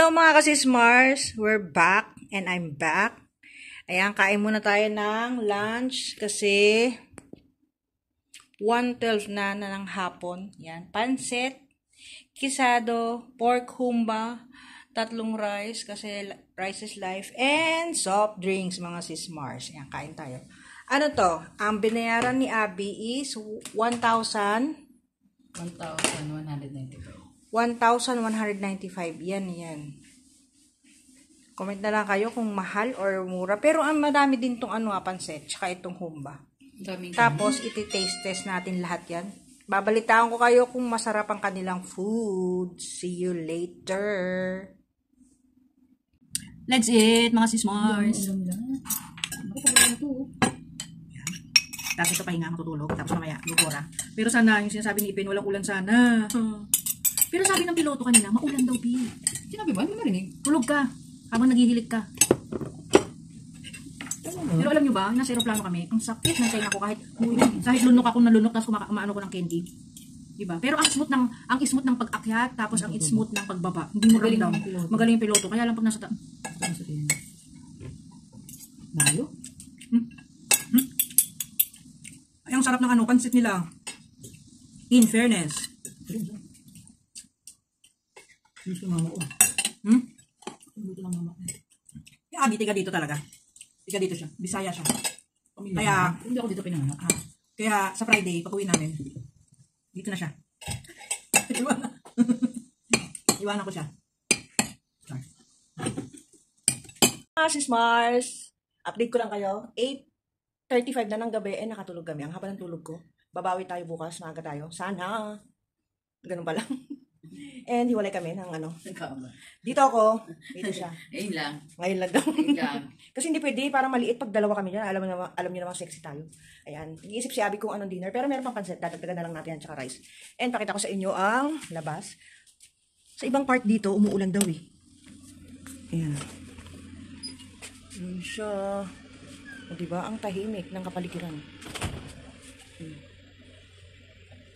Hello mga kasismars! We're back and I'm back. Ayan, kain muna tayo ng lunch kasi 1:12 na ng hapon. Yan, pansit, kisado, pork humba, 3 rice kasi rice is life, and soft drinks mga sismars. Ayan, kain tayo. Ano to? Ang binayaran ni Abby is 1,195. 1,195. Yan. Comment na lang kayo kung mahal or mura. Pero ang madami din tong pansit, tsaka itong humba. Tapos, iti-taste test natin lahat yan. Babalitaan ko kayo kung masarap ang kanilang food. See you later. Let's eat, mga sismars. Tapos ito pahinga, matutulog. Tapos mamaya, lugora. Pero sana, yung sinasabi ni Ipin, walang ulan sana. Pero sabi ng piloto kanina, maulan daw, Pi. Sinabi ba? Hindi marinig. Tulog ka. Habang naghihilig ka. Pero alam nyo ba, nasa aeroplano kami, ang sakit ng tenga ko kahit lunok ako na lunok, tapos kumaano ko ng candy. Diba? Pero ang smooth ng pag-akyat, tapos ang smooth ng pagbaba. Hindi mo ramdam. Magaling yung piloto. Kaya lang pag nasa Mayo? Ay, ang sarap ng pansit nila. In fairness. Gusto mama ko. Gusto ng mama ko. Yung Abby, tiga dito talaga. Tiga dito siya. Bisaya siya. Kaya, hindi ako dito pinanganak. Kaya, sa Friday, pag-uwi namin, dito na siya. Iwanan ko siya. Sis Mars, update ko lang kayo. 8:35 na ng gabi, nakatulog kami. Ang haba ng tulog ko. Babawi tayo bukas, maaga tayo. Sana. Ganun pa lang. And hiwalay kami ng Dito ako, dito siya. Ngayon lang. Ngayon lang daw. Kasi hindi pwede, parang maliit pag dalawa kami dyan. Alam niyo naman sexy tayo. Ayan. Iniisip si Abby kung anong dinner. Pero meron pang pansit. Dadagdagan na lang natin yan, tsaka rice. And pakita ko sa inyo ang labas. Sa ibang part dito, umuulan daw eh. Ayan. Ayan siya. O diba? Ang tahimik ng kapaligiran.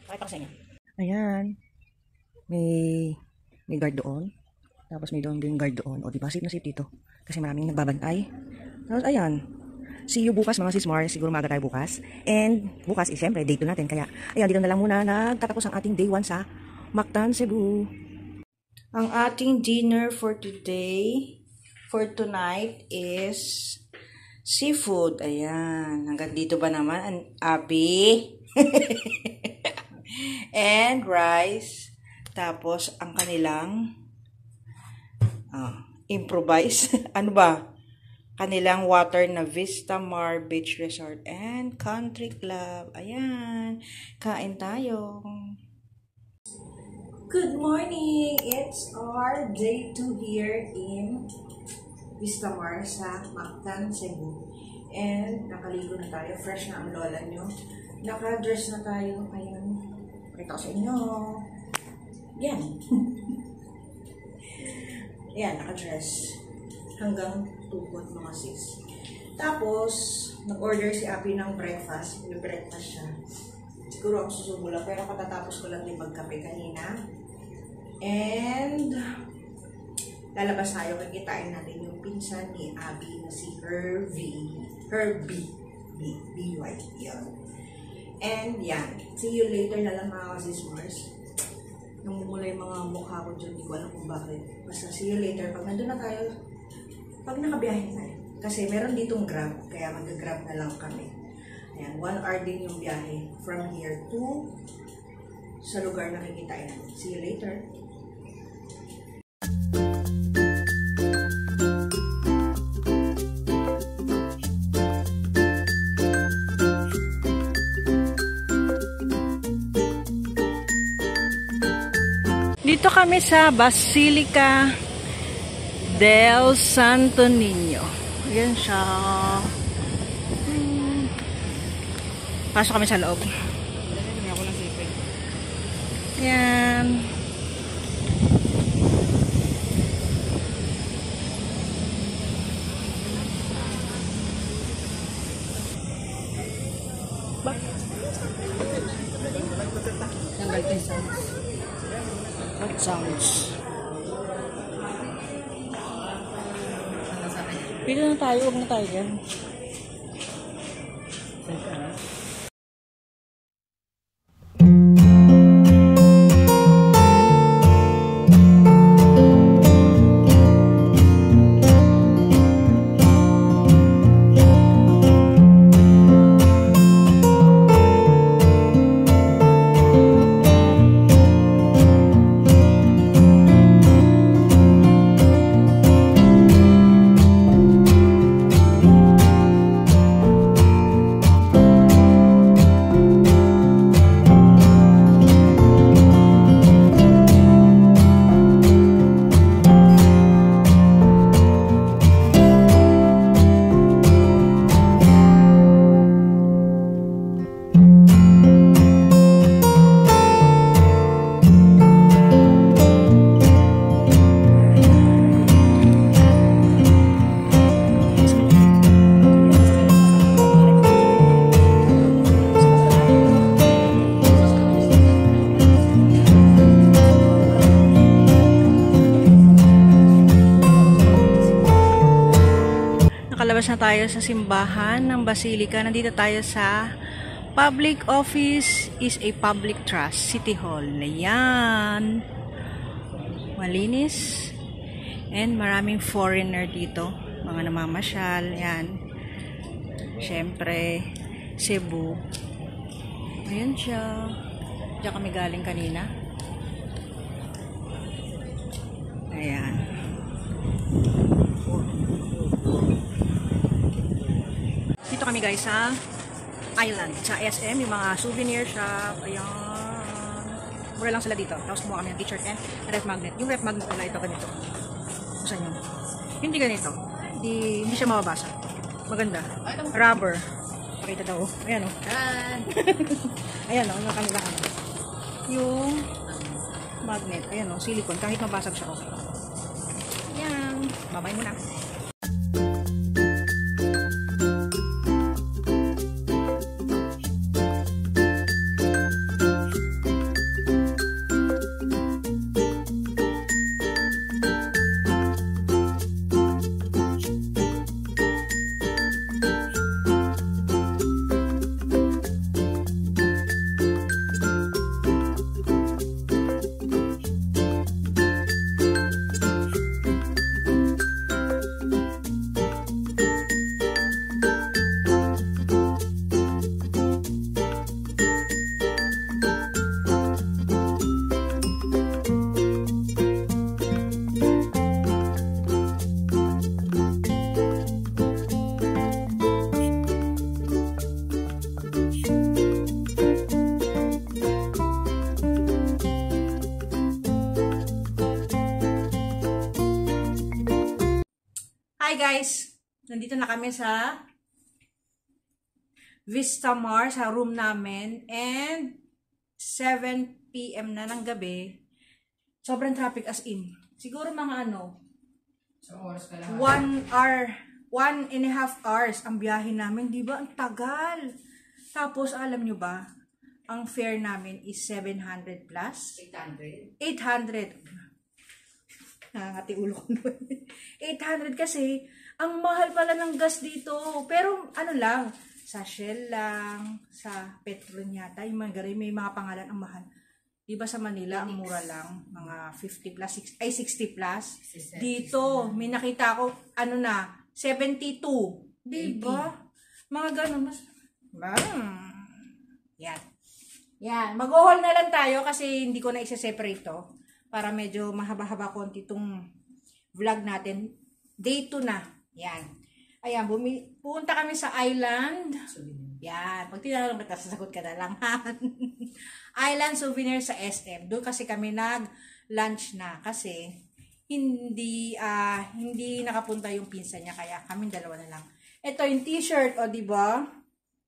Pakita ko sa inyo. Ayan. May guard doon. Tapos may doon din guard doon. O diba, safe na safe dito. Kasi maraming nagbabantay. Tapos ayan. See you bukas mga sismars. Siguro maaga tayo bukas. And bukas is syempre day 2 natin. Kaya ayan, dito na lang muna nagtatapos ang ating day 1 sa Mactan, Cebu. Ang ating dinner for today, for tonight is seafood. Ayan. Hanggang dito ba naman, Abby? And rice. Tapos, ang kanilang improvise. Ano ba? Kanilang water na Vista Mar Beach Resort and Country Club. Ayan. Kain tayo. Good morning! It's our day 2 here in Vista Mar sa Mactan, Cebu. And nakaligo na tayo. Fresh na ang lola nyo. Naka-dress na tayo. Ayan. Pakita ko sa inyo. Yan. Yan, naka-dress. Hanggang tukot mga sis. Tapos, nag-order si Abby ng breakfast. May breakfast siya. Siguro ako susumula. Pero katatapos ko lang din magkape kanina. And, lalabas tayo. Kikitain natin yung pinsan ni Abby na si Herbie. B-Y. Yan. And, yan. See you later na lang mga kasismars. Nung mula yung mga mukha ko dyan, hindi ko alam kung bakit. Basta see you later. Pag nandun na tayo, pag nakabiyahe na tayo. Kasi meron ditong Grab, kaya mag-Grab na lang kami. Ayan, 1 hour din yung biyahe from here to sa lugar na kikitain natin. See you later. Dito kami sa Basilica del Santo Niño. Ayan siya. Pasok kami sa loob. Ayan. Tanggal pa yung sounds. What sounds? Pili na tayo, huwag na tayo dyan. Nakalabas na tayo sa simbahan ng Basilica. Nandito tayo sa Public Office is a Public Trust, City Hall. Ayan. Malinis. And maraming foreigner dito. Mga namamasyal. Ayan. Siyempre, Cebu. Ayan siya. Diyan kami galing kanina. Ayan. Dito kami guys sa Island, sa SM, yung mga souvenir shop. Ayan. Mura lang sila dito. Tapos kumuha kami ng t-shirt and ref magnet. Yung ref magnet nila ito ganito. Saan yun? Hindi ganito. Hindi siya mababasa. Maganda. Rubber. Pakita daw. Ayan o. Ayan o. Yung kanila ano. Yung magnet. Ayan o. Silicone. Kahit mabasag siya okay. Ayan. Babay muna. Hi guys! Nandito na kami sa Vistamar, sa room namin. And 7 PM na ng gabi. Sobrang traffic as in. Siguro mga ano, 1 hour, 1.5 hours ang biyahe namin. Diba? Ang tagal. Tapos alam nyo ba, ang fare namin is 700 plus? 800. 800. Nangangati ulo ko nun. 800 kasi, ang mahal pala ng gas dito. Pero ano lang, sa Shell lang, sa Petron yata, yung mga gari, may mga pangalan ang mahal. Diba sa Manila, ang mura lang, mga 50 plus, 60 plus. Dito, may nakita ko, ano na, 72. Diba? Mga ganun. Yan. Yan. Mag-haul na lang tayo kasi hindi ko na isa-separate to. Para medyo mahaba-haba konti itong vlog natin. Day 2 na. Yan. Ayan, pupunta kami sa Island. Yan. Pag tinanong kita, sasagot ka na lang. Island Souvenir sa SM. Doon kasi kami nag-lunch na. Kasi hindi nakapunta yung pinsan niya. Kaya kami dalawa na lang. Ito yung t-shirt. O diba?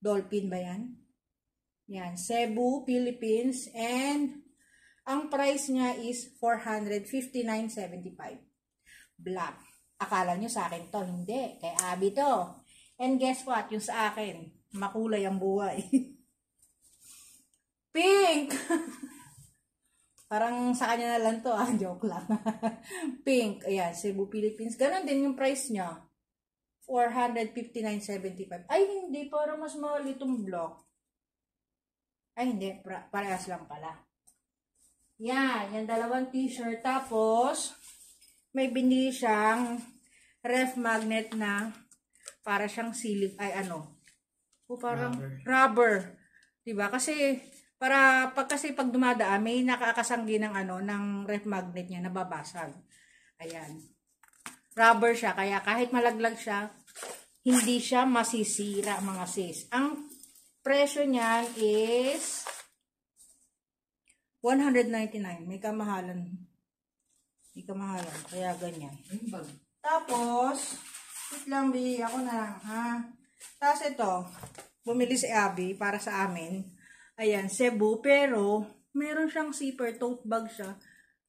Dolphin ba yan? Yan. Cebu, Philippines. And ang price niya is 459.75. Black. Akala nyo sa akin to. Hindi. Kay Abby to. And guess what? Yung sa akin, makulay ang buhay. Pink! Parang sa kanya na lang to. Joke lang. Pink. Ayan. Cebu, Philippines. Ganon din yung price niya. 459.75. Ay, hindi. Para mas mahal itong block. Ay, hindi. Parehas lang pala. Yan. Yan, dalawang t-shirt. Tapos, may binili siyang ref magnet na para siyang silik. Ay, ano. O parang rubber. Diba? Kasi, kasi pag dumadaan, may nakakasanggi ng ng ref magnet niya, nababasag. Ayan. Rubber siya. Kaya kahit malaglag siya, hindi siya masisira, mga sis. Ang presyo niyan is 199. May kamahalan. May kamahalan. Kaya ganyan. Tapos, wait lang, bi. Ako na lang, ha? Tapos ito, bumili si Abby para sa amin. Ayan, Cebu. Pero, meron siyang zipper. Tote bag siya.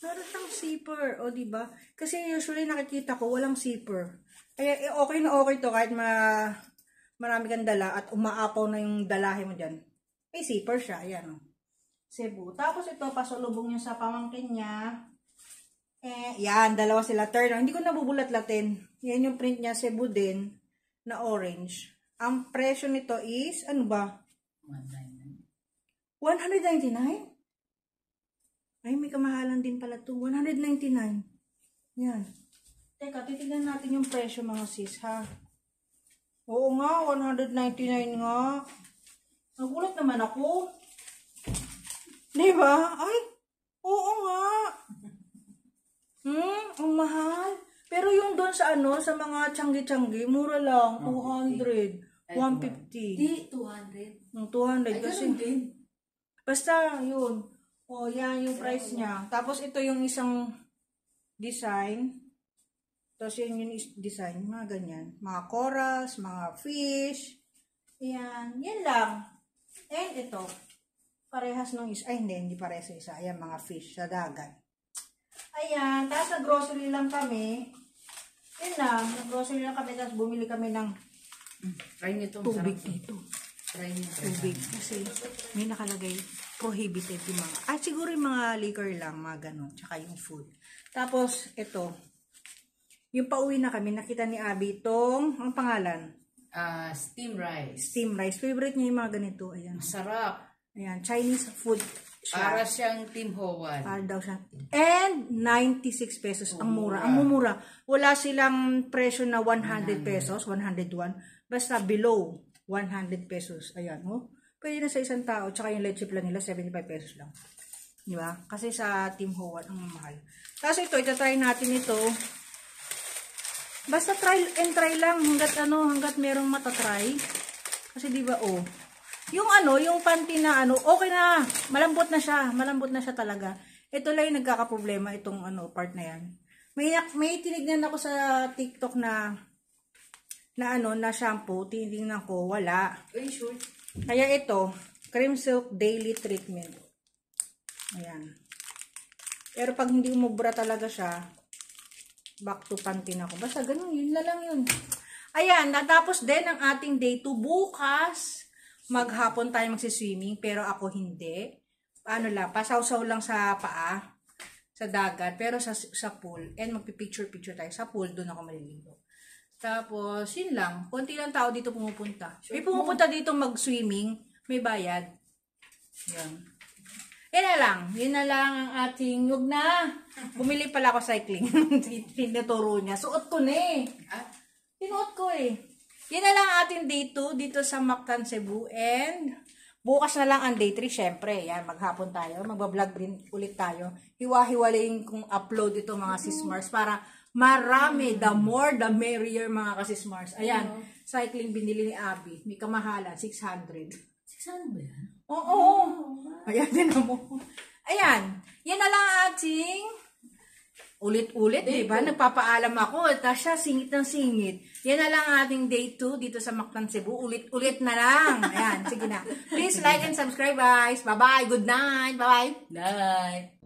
Meron siyang zipper. O, diba? Kasi usually nakikita ko, walang zipper. Kaya okay na okay to kahit marami kang dala at umaapaw na yung dalahe mo dyan. May zipper siya. Ayan o. Cebu. Tapos ito, pasulubong niya sa pamangkin niya. Yan, dalawa sila. Turn. Hindi ko nabubulat-latin. Yan yung print niya. Cebu din na orange. Ang presyo nito is, ano ba? 199? Ay, may kamahalan din pala ito. 199. Yan. Teka, titignan natin yung presyo, mga sis, ha? Oo nga, 199 nga. Nagulat naman ako. Diba? Ay, oo nga. Ang mahal. Pero yung doon sa sa mga tiyanggi-tiyanggi, mura lang. 200. 150. Di, 200. 200 kasi. Basta, yun. O, yan yung price niya. Tapos, ito yung isang design. Tapos yun yung design, mga ganyan. Mga corals, mga fish. Ayan, yan lang. And ito, parehas nung isa. Ay, hindi parehas sa isa. Ayan, mga fish sa dagat. Ayan, tapos nag-grocery lang kami. Yan lang, nag-grocery lang kami. Tapos bumili kami ng tubig dito. Tubig. Kasi may nakalagay prohibited yung mga. At siguro yung mga liquor lang, mga ganun. Tsaka yung food. Tapos, ito. Yung pauwi na kami, nakita ni Abby itong, ang pangalan? Steam rice. Steam rice. Favorite niya yung mga ganito. Ayan. Masarap. Ayan, Chinese food siya. Para siyang Tim Howan. Para daw siya. And 96 pesos. Ang mura. Ang mumura. Wala silang presyo na 100 pesos, 101. Basta below 100 pesos. Ayan, oh. Pwede na sa isang tao. Tsaka yung leche plan nila, 75 pesos lang. Di ba? Kasi sa Tim Howan, ang mahal. Tapos ito, itatry natin ito. Basta try and try lang hanggat merong matatry. Kasi 'di ba yung yung panty na okay na, malambot na siya talaga. Ito lang yung nagkakaproblema itong part na 'yan. May tinignan ako sa TikTok na shampoo, tinignan ko wala. Sure. Kaya ito, Cream Silk Daily Treatment. Ayan. Pero pag hindi umubra talaga siya, back to panty na ako. Basta ganun, yun na lang yun. Ayan, natapos din ang ating day 2. Bukas, maghapon tayo magsiswimming, pero ako hindi. Pasawsaw lang sa paa, sa dagat, pero sa pool. And magpipicture-picture tayo sa pool, doon ako maliligo. Tapos, yun lang. Konti lang tao dito pumupunta. May pumupunta dito mag-swimming, may bayad. Yan. Yun na lang ang ating, huwag na. Bumili pala ako cycling. Tinuturo niya. Suot ko na eh. Tinuot ko eh. Yun na lang ang ating day 2 dito sa Mactan, Cebu. And bukas na lang ang day 3. Syempre, yan, maghapon tayo. Magbablog din ulit tayo. Hiwa-hiwalayin kong upload ito mga sismars para marami. The more, the merrier mga kasismars. Ayan, cycling binili ni Abby. May kamahalan, 600. 600 ba yan? Oo. Ayan din mo. Ayan. Yan na lang ating ulit-ulit, di ba? Nagpapaalam ako. Tapos siya, singit ng singit. Yan na lang ating day 2 dito sa Mactan, Cebu. Ulit-ulit na lang. Ayan, sige na. Please like and subscribe, guys. Bye-bye. Good night. Bye-bye. Night.